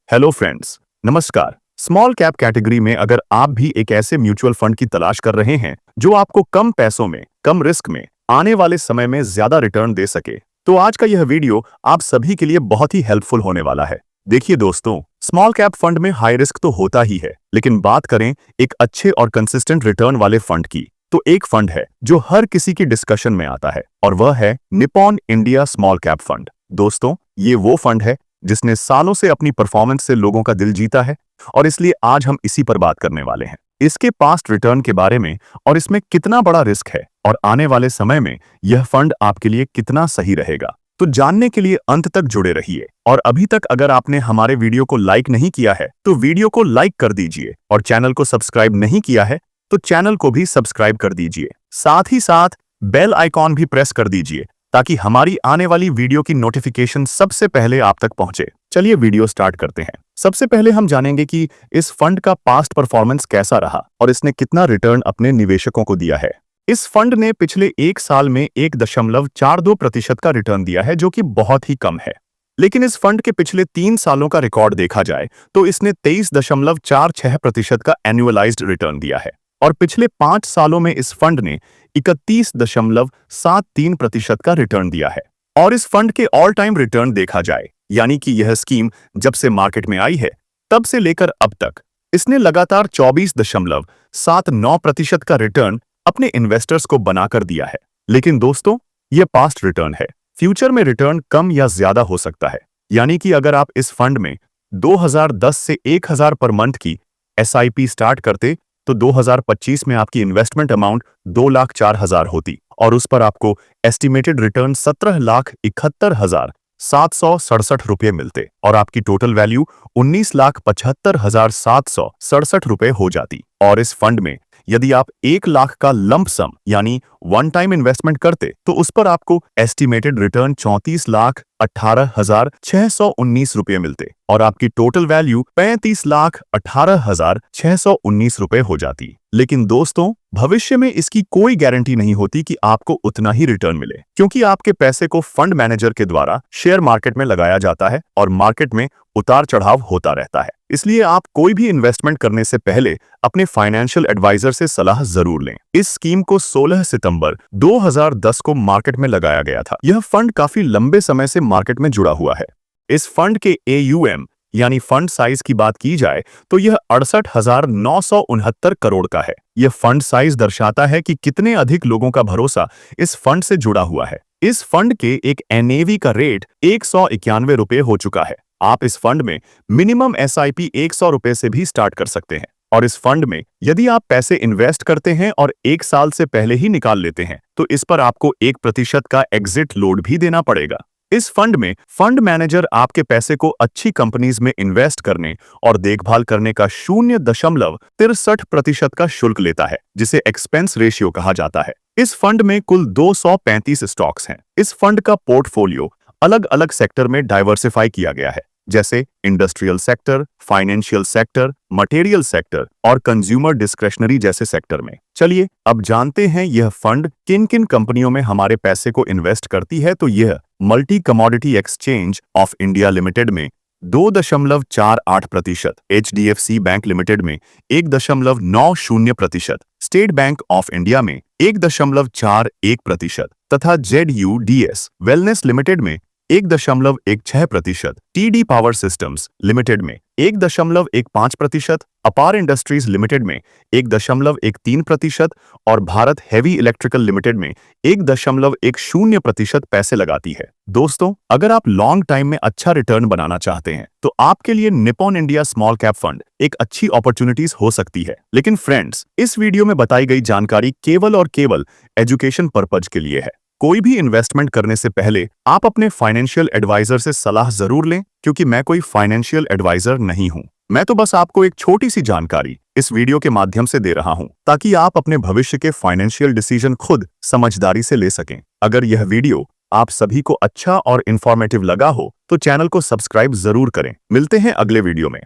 Hello friends, नमस्कार। Small cap category में अगर आप भी एक ऐसे म्यूचुअल फंड की तलाश कर रहे हैं जो आपको कम पैसों में, कम रिस्क में, आने वाले समय में ज्यादा रिटर्न दे सके, तो आज का यह वीडियो आप सभी के लिए बहुत ही हेल्पफुल होने वाला है। देखिए दोस्तों, स्मॉल कैप फंड में हाई रिस्क तो होता ही है, लेकिन बात करें एक अच्छे और कंसिस्टेंट रिटर्न वाले फंड की, तो एक फंड है जो हर किसी की डिस्कशन में आता है और वह है Nippon India small cap fund. दोस्तों, ये वो फंड है जिसने सालों से अपनी परफॉर्मेंस से लोगों का दिल जीता है और इसलिए आज हम इसी पर बात करने वाले हैं, इसके पास्ट रिटर्न के बारे में और इसमें कितना बड़ा रिस्क है और आने वाले समय में यह फंड आपके लिए कितना सही रहेगा। तो जानने के लिए अंत तक जुड़े रहिए और अभी तक अगर आपने हमारे वीडियो को लाइक नहीं किया है तो वीडियो को लाइक कर दीजिए और चैनल को सब्सक्राइब नहीं किया है तो चैनल को भी सब्सक्राइब कर दीजिए। साथ ही साथ बेल आइकॉन भी प्रेस कर दीजिए ताकि हमारी आने वाली वीडियो की नोटिफिकेशन सबसे पहले आप तक पहुंचे। चलिए वीडियो स्टार्ट करते हैं। सबसे पहले हम जानेंगे कि इस फंड का पास्ट परफॉर्मेंस कैसा रहा और इसने कितना रिटर्न अपने निवेशकों को दिया है। इस फंड ने पिछले एक साल में 1.42% का रिटर्न दिया है, जो कि बहुत ही कम है। लेकिन इस फंड के पिछले 3 सालों का रिकॉर्ड देखा जाए तो इसने 23.46% का एनुअलाइज्ड रिटर्न दिया है और पिछले 5 सालों में इस फंड ने 31.73% का रिटर्न दिया है। और इस फंड के ऑल टाइम रिटर्न देखा जाए, यानी कि यह स्कीम जब से मार्केट में आई है तब से लेकर अब तक इसने लगातार 24.79% का रिटर्न अपने इन्वेस्टर्स को बनाकर दिया है। लेकिन दोस्तों, यह पास्ट रिटर्न है, फ्यूचर में रिटर्न कम या ज्यादा हो सकता है। यानी कि अगर आप इस फंड में 2010 से 1000 पर मंथ की SIP स्टार्ट करते तो 2025 में आपकी इन्वेस्टमेंट अमाउंट 2,04,000 होती और उस पर आपको एस्टिमेटेड रिटर्न 17,71,767 रुपये मिलते और आपकी टोटल वैल्यू 19,75,767 रुपये हो जाती। और इस फंड में यदि आप 1 लाख का लंप सम यानी वन टाइम इन्वेस्टमेंट करते तो उस पर आपको एस्टिमेटेड रिटर्न 34,18,619 रुपये मिलते और आपकी टोटल वैल्यू 35,18,619 रुपये हो जाती। लेकिन दोस्तों, भविष्य में इसकी कोई गारंटी नहीं होती कि आपको उतना ही रिटर्न मिले, क्योंकि आपके पैसे को फंड मैनेजर के द्वारा शेयर मार्केट में लगाया जाता है और मार्केट में उतार चढ़ाव होता रहता है। इसलिए आप कोई भी इन्वेस्टमेंट करने से पहले अपने फाइनेंशियल एडवाइजर से सलाह जरूर लें। इस स्कीम को 16 सितंबर 2010 को मार्केट में लगाया गया था। यह फंड काफी लंबे समय से मार्केट में जुड़ा हुआ है। इस फंड के AUM यानी फंड साइज की बात की जाए तो यह 68,969 करोड़ का है। यह फंड साइज दर्शाता है कि कितने अधिक लोगों का भरोसा इस फंड से जुड़ा हुआ है। इस फंड के एक NAV का रेट 191 रुपये हो चुका है। आप इस फंड में मिनिमम SIP 100 रुपये से भी स्टार्ट कर सकते हैं और इस फंड में यदि आप पैसे इन्वेस्ट करते हैं और 1 साल से पहले ही निकाल लेते हैं तो इस पर आपको 1% का एग्जिट लोड भी देना पड़ेगा। इस फंड में फंड मैनेजर आपके पैसे को अच्छी कंपनीज में इन्वेस्ट करने और देखभाल करने का 0.63% का शुल्क लेता है, जिसे एक्सपेंस रेशियो कहा जाता है। इस फंड में कुल 235 स्टॉक्स हैं। इस फंड का पोर्टफोलियो अलग अलग सेक्टर में डाइवर्सिफाई किया गया है, जैसे industrial sector, financial sector, material sector और कंज्यूमर डिस्क्रेशनरी जैसे सेक्टर में। चलिए अब जानते हैं यह फंड किन किन कंपनियों में हमारे पैसे को इन्वेस्ट करती है। तो यह multi commodity exchange of India limited में 2.48%, HDFC बैंक लिमिटेड में 1.90%, स्टेट बैंक ऑफ इंडिया में 1.41% तथा ZUDS वेलनेस लिमिटेड में 1.16%, TD पावर सिस्टम्स लिमिटेड में 1.15%, अपार इंडस्ट्रीज लिमिटेड में 1.13% और भारत हेवी इलेक्ट्रिकल लिमिटेड में 1.10% पैसे लगाती है। दोस्तों, अगर आप लॉन्ग टाइम में अच्छा रिटर्न बनाना चाहते हैं तो आपके लिए Nippon India small cap fund एक अच्छी अपॉर्चुनिटीज हो सकती है। लेकिन फ्रेंड्स, इस वीडियो में बताई गई जानकारी केवल और केवल एजुकेशन पर्पज के लिए है। कोई भी इन्वेस्टमेंट करने से पहले आप अपने फाइनेंशियल एडवाइजर से सलाह जरूर लें, क्योंकि मैं कोई फाइनेंशियल एडवाइजर नहीं हूं। मैं तो बस आपको एक छोटी सी जानकारी इस वीडियो के माध्यम से दे रहा हूं ताकि आप अपने भविष्य के फाइनेंशियल डिसीजन खुद समझदारी से ले सकें। अगर यह वीडियो आप सभी को अच्छा और इंफॉर्मेटिव लगा हो तो चैनल को सब्सक्राइब जरूर करें। मिलते हैं अगले वीडियो में।